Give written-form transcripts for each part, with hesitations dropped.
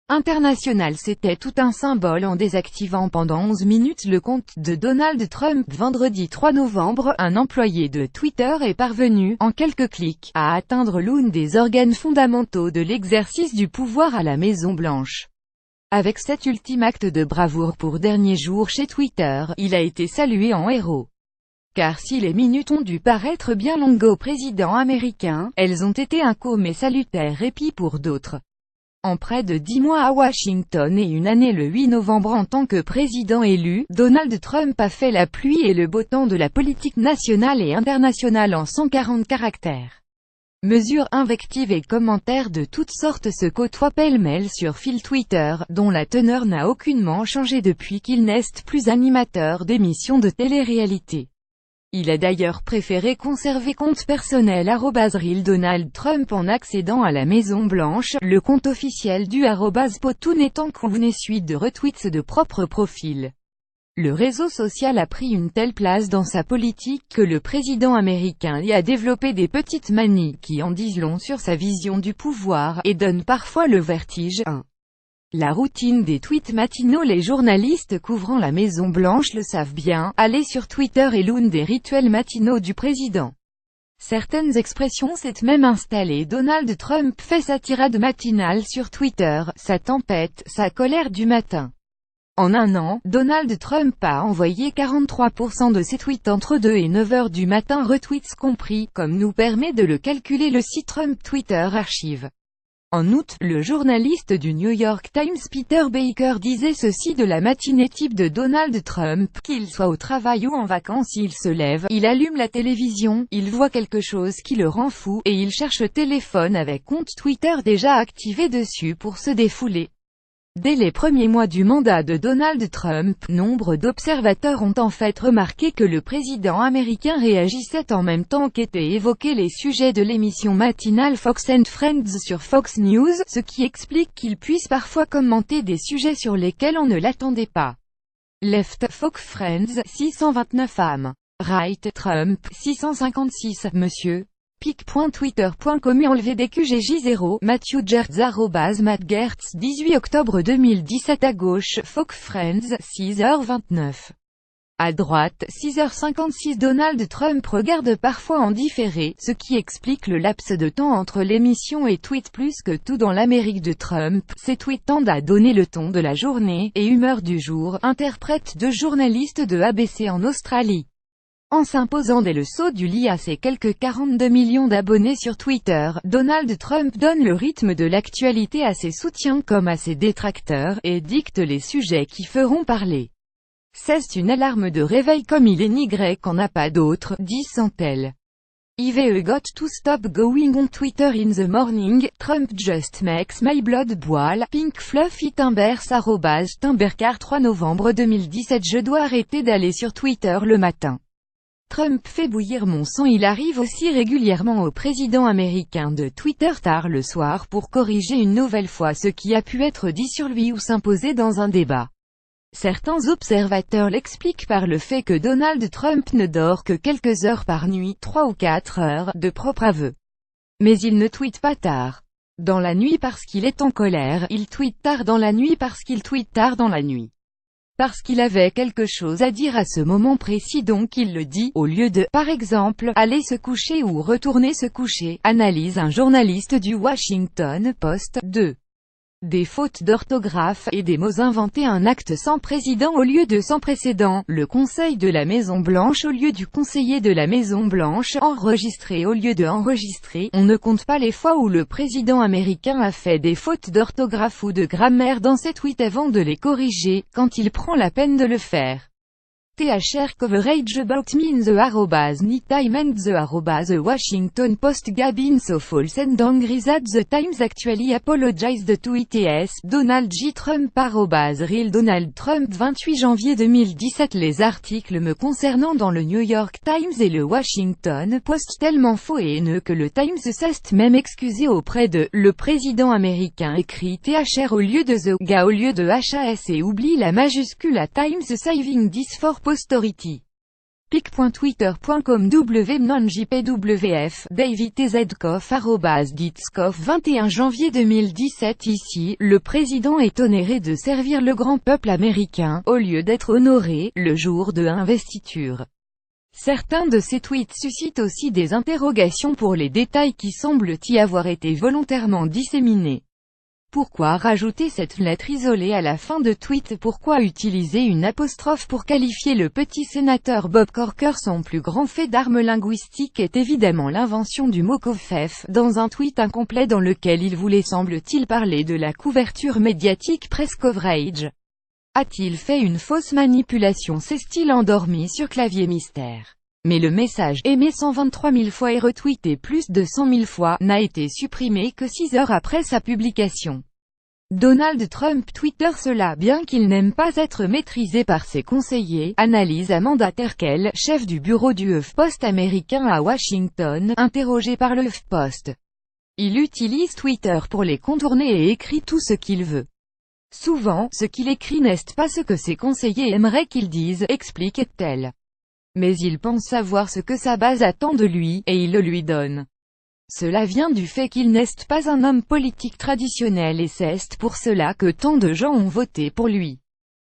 international. C'était tout un symbole en désactivant pendant 11 minutes le compte de Donald Trump. Vendredi 3 novembre, un employé de Twitter est parvenu, en quelques clics, à atteindre l'un des organes fondamentaux de l'exercice du pouvoir à la Maison-Blanche. Avec cet ultime acte de bravoure pour dernier jour chez Twitter, il a été salué en héros. Car si les minutes ont dû paraître bien longues au président américain, elles ont été un court mais salutaire répit pour d'autres. En près de 10 mois à Washington et une année le 8 novembre en tant que président élu, Donald Trump a fait la pluie et le beau temps de la politique nationale et internationale en 140 caractères. Mesures, invectives et commentaires de toutes sortes se côtoient pêle-mêle sur fil Twitter, dont la teneur n'a aucunement changé depuis qu'il n'est plus animateur d'émissions de télé-réalité. Il a d'ailleurs préféré conserver compte personnel @RealDonaldTrump en accédant à la Maison-Blanche, le compte officiel du @Potoon étant qu'une suite de retweets de propre profil. Le réseau social a pris une telle place dans sa politique que le président américain y a développé des petites manies qui en disent long sur sa vision du pouvoir, et donnent parfois le vertige. 1. La routine des tweets matinaux. Les journalistes couvrant la Maison-Blanche le savent bien, aller sur Twitter est l'un des rituels matinaux du président. Certaines expressions s'est même installées. Donald Trump fait sa tirade matinale sur Twitter, sa tempête, sa colère du matin. En un an, Donald Trump a envoyé 43% de ses tweets entre 2 et 9 heures du matin, retweets compris, comme nous permet de le calculer le site Trump Twitter Archive. En août, le journaliste du New York Times Peter Baker disait ceci de la matinée type de Donald Trump: qu'il soit au travail ou en vacances, il se lève, il allume la télévision, il voit quelque chose qui le rend fou, et il cherche téléphone avec compte Twitter déjà activé dessus pour se défouler. Dès les premiers mois du mandat de Donald Trump, nombre d'observateurs ont en fait remarqué que le président américain réagissait en même temps qu'étaient évoqués les sujets de l'émission matinale Fox and Friends sur Fox News, ce qui explique qu'il puisse parfois commenter des sujets sur lesquels on ne l'attendait pas. Left, Fox Friends, 629 am. Right, Trump, 656, Monsieur. pic.twitter.com et enlevé des QGJ0, Matthew Gertz @Matt Gertz, 18 octobre 2017 à gauche, Fox Friends, 6h29. À droite, 6h56. Donald Trump regarde parfois en différé, ce qui explique le laps de temps entre l'émission et tweet. Plus que tout dans l'Amérique de Trump, ces tweets tendent à donner le ton de la journée, et humeur du jour, interprète deux journalistes de ABC en Australie. En s'imposant dès le saut du lit à ses quelques 42 millions d'abonnés sur Twitter, Donald Trump donne le rythme de l'actualité à ses soutiens comme à ses détracteurs, et dicte les sujets qui feront parler. C'est une alarme de réveil comme il est ni grec en a pas d'autre, dit Santel. I've got to stop going on Twitter in the morning, Trump just makes my blood boil, Pink Fluffy Timbers @Timbercar 3 novembre 2017. Je dois arrêter d'aller sur Twitter le matin. Trump fait bouillir mon sang. Il arrive aussi régulièrement au président américain de Twitter tard le soir pour corriger une nouvelle fois ce qui a pu être dit sur lui ou s'imposer dans un débat. Certains observateurs l'expliquent par le fait que Donald Trump ne dort que quelques heures par nuit, 3 ou 4 heures, de propre aveu. Mais il ne tweete pas tard dans la nuit parce qu'il est en colère, il tweete tard dans la nuit parce qu'il tweete tard dans la nuit. Parce qu'il avait quelque chose à dire à ce moment précis, donc il le dit, au lieu de, par exemple, aller se coucher ou retourner se coucher, analyse un journaliste du Washington Post. 2. Des fautes d'orthographe, et des mots inventés. Un acte sans président au lieu de sans précédent, le conseil de la Maison-Blanche au lieu du conseiller de la Maison-Blanche, enregistré au lieu de enregistrer. On ne compte pas les fois où le président américain a fait des fautes d'orthographe ou de grammaire dans ses tweets avant de les corriger, quand il prend la peine de le faire. THR coverage about me in the @NightTime and the @Washington Post. Gabin so false and angry that the Times actually apologized to it. Donald J. Trump @RealDonaldTrump 28 janvier 2017. Les articles me concernant dans le New York Times et le Washington Post tellement faux et haineux que le Times s'est même excusé auprès de le président américain écrit THR au lieu de the gars au lieu de HAS et oublie la majuscule à Times saving this for posterity. pic.twitter.com wmnonjpwf davidtzkoff @ditskoff 21 janvier 2017. Ici, le président est onéré de servir le grand peuple américain, au lieu d'être honoré, le jour de investiture. Certains de ces tweets suscitent aussi des interrogations pour les détails qui semblent y avoir été volontairement disséminés. Pourquoi rajouter cette lettre isolée à la fin de tweet? Pourquoi utiliser une apostrophe pour qualifier le petit sénateur Bob Corker? Son plus grand fait d'arme linguistique est évidemment l'invention du mot covfefe, dans un tweet incomplet dans lequel il voulait semble-t-il parler de la couverture médiatique press coverage. A-t-il fait une fausse manipulation? S'est-il endormi sur clavier mystère? Mais le message, aimé 123 000 fois et retweeté plus de 100 000 fois, n'a été supprimé que 6 heures après sa publication. Donald Trump Twitter cela bien qu'il n'aime pas être maîtrisé par ses conseillers, analyse Amanda Terkel, chef du bureau du HuffPost américain à Washington, interrogé par le HuffPost. Il utilise Twitter pour les contourner et écrit tout ce qu'il veut. Souvent, ce qu'il écrit n'est pas ce que ses conseillers aimeraient qu'il dise, explique-t-elle. Mais il pense savoir ce que sa base attend de lui, et il le lui donne. Cela vient du fait qu'il n'est pas un homme politique traditionnel et c'est pour cela que tant de gens ont voté pour lui.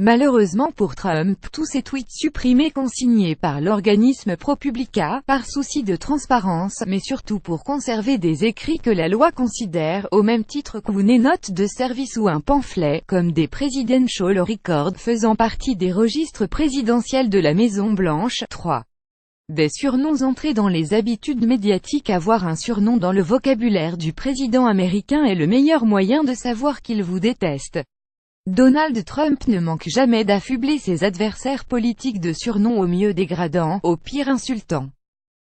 Malheureusement pour Trump, tous ces tweets supprimés consignés par l'organisme ProPublica, par souci de transparence, mais surtout pour conserver des écrits que la loi considère, au même titre qu'une note de service ou un pamphlet, comme des presidential records faisant partie des registres présidentiels de la Maison-Blanche. 3. Des surnoms entrés dans les habitudes médiatiques. Avoir un surnom dans le vocabulaire du président américain est le meilleur moyen de savoir qu'il vous déteste. Donald Trump ne manque jamais d'affubler ses adversaires politiques de surnoms au mieux dégradants, au pire insultants.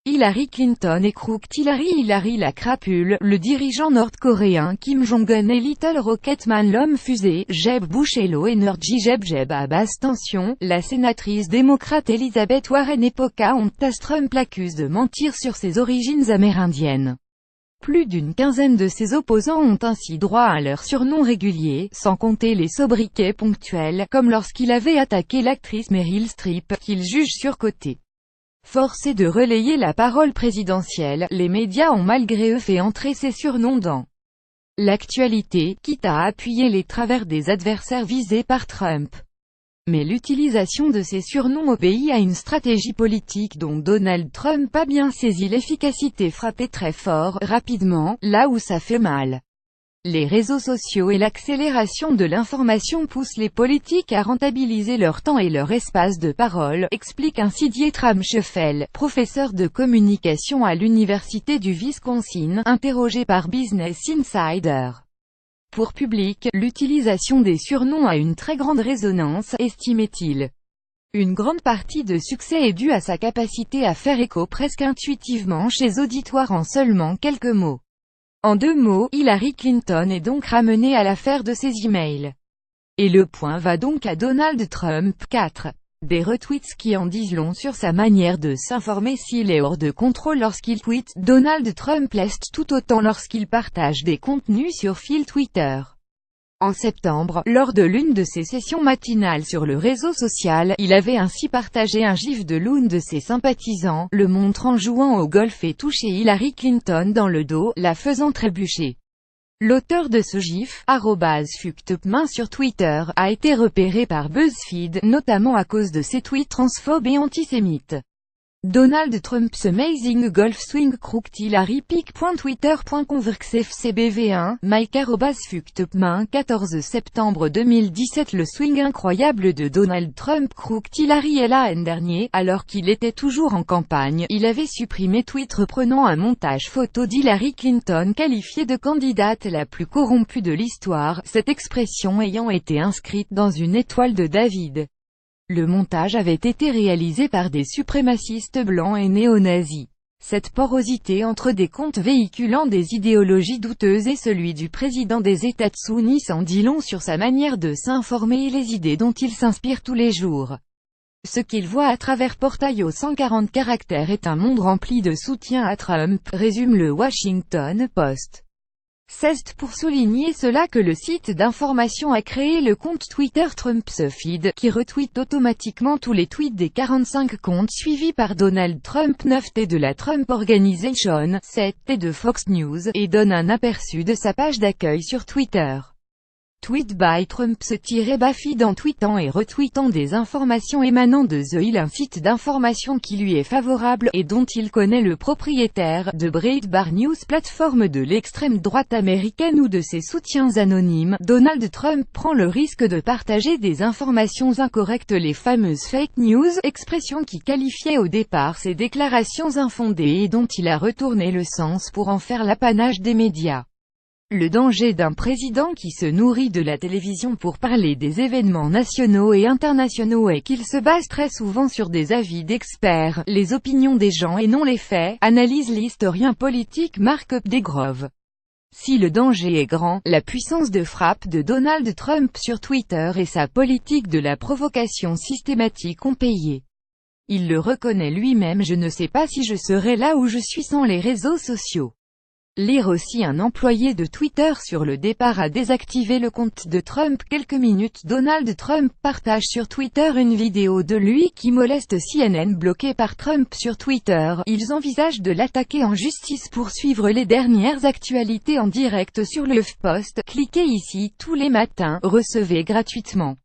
Hillary Clinton et Crooked Hillary la crapule, le dirigeant nord-coréen Kim Jong-un et Little Rocketman l'homme fusée, Jeb Bush et Low Energy Jeb à basse tension, la sénatrice démocrate Elizabeth Warren et Pocahontas. Trump l'accuse de mentir sur ses origines amérindiennes. Plus d'une quinzaine de ses opposants ont ainsi droit à leur surnom régulier, sans compter les sobriquets ponctuels, comme lorsqu'il avait attaqué l'actrice Meryl Streep, qu'il juge surcotée. Forcés de relayer la parole présidentielle, les médias ont malgré eux fait entrer ces surnoms dans l'actualité, quitte à appuyer les travers des adversaires visés par Trump. Mais l'utilisation de ces surnoms obéit à une stratégie politique dont Donald Trump a bien saisi l'efficacité. Frapper très fort, rapidement, là où ça fait mal. Les réseaux sociaux et l'accélération de l'information poussent les politiques à rentabiliser leur temps et leur espace de parole, explique ainsi Dietram Scheffel, professeur de communication à l'université du Wisconsin, interrogé par Business Insider. Pour Public, l'utilisation des surnoms a une très grande résonance, estimait-il. Une grande partie de succès est due à sa capacité à faire écho presque intuitivement chez auditoires en seulement quelques mots. En 2 mots, Hillary Clinton est donc ramenée à l'affaire de ses emails. Et le point va donc à Donald Trump. 4. Des retweets qui en disent long sur sa manière de s'informer. S'il est hors de contrôle lorsqu'il tweet, Donald Trump l'est tout autant lorsqu'il partage des contenus sur fil Twitter. En septembre, lors de l'une de ses sessions matinales sur le réseau social, il avait ainsi partagé un gif de l'une de ses sympathisants, le montrant jouant au golf et toucher Hillary Clinton dans le dos, la faisant trébucher. L'auteur de ce gif, @fucktopmain sur Twitter, a été repéré par BuzzFeed, notamment à cause de ses tweets transphobes et antisémites. Donald Trump's Amazing Golf Swing Crooked Hillary pic.twitter.converxfcbv1, Mike @fucktopmain 14 septembre 2017. Le swing incroyable de Donald Trump. Crooked Hillary l'an dernier, alors qu'il était toujours en campagne, il avait supprimé tweet reprenant un montage photo d'Hillary Clinton qualifiée de candidate la plus corrompue de l'histoire, cette expression ayant été inscrite dans une étoile de David. Le montage avait été réalisé par des suprémacistes blancs et néo-nazis. Cette porosité entre des comptes véhiculant des idéologies douteuses et celui du président des États-Unis en dit long sur sa manière de s'informer et les idées dont il s'inspire tous les jours. Ce qu'il voit à travers portail aux 140 caractères est un monde rempli de soutien à Trump, résume le Washington Post. C'est pour souligner cela que le site d'information a créé le compte Twitter Trump's Feed, qui retweet automatiquement tous les tweets des 45 comptes suivis par Donald Trump, 9T de la Trump Organization, 7T de Fox News, et donne un aperçu de sa page d'accueil sur Twitter. Tweet by Trump's-Feed en tweetant et retweetant des informations émanant de The Hill, un site d'information qui lui est favorable, et dont il connaît le propriétaire, de Breitbart News, plateforme de l'extrême droite américaine ou de ses soutiens anonymes. Donald Trump prend le risque de partager des informations incorrectes, les fameuses fake news, expression qui qualifiait au départ ses déclarations infondées et dont il a retourné le sens pour en faire l'apanage des médias. Le danger d'un président qui se nourrit de la télévision pour parler des événements nationaux et internationaux est qu'il se base très souvent sur des avis d'experts, les opinions des gens et non les faits, analyse l'historien politique Mark Updegrove. Si le danger est grand, la puissance de frappe de Donald Trump sur Twitter et sa politique de la provocation systématique ont payé. Il le reconnaît lui-même: je ne sais pas si je serais là où je suis sans les réseaux sociaux. Lire aussi: un employé de Twitter sur le départ a désactivé le compte de Trump. Quelques minutes, Donald Trump partage sur Twitter une vidéo de lui qui moleste CNN, bloqué par Trump sur Twitter. Ils envisagent de l'attaquer en justice pour suivre les dernières actualités en direct sur le HuffPost. Cliquez ici tous les matins, recevez gratuitement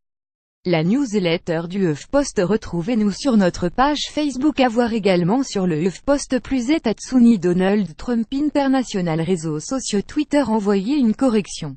la newsletter du HuffPost. Retrouvez-nous sur notre page Facebook, à voir également sur le HuffPost plus et Tatsuni Donald Trump International. Réseaux sociaux Twitter, envoyez une correction.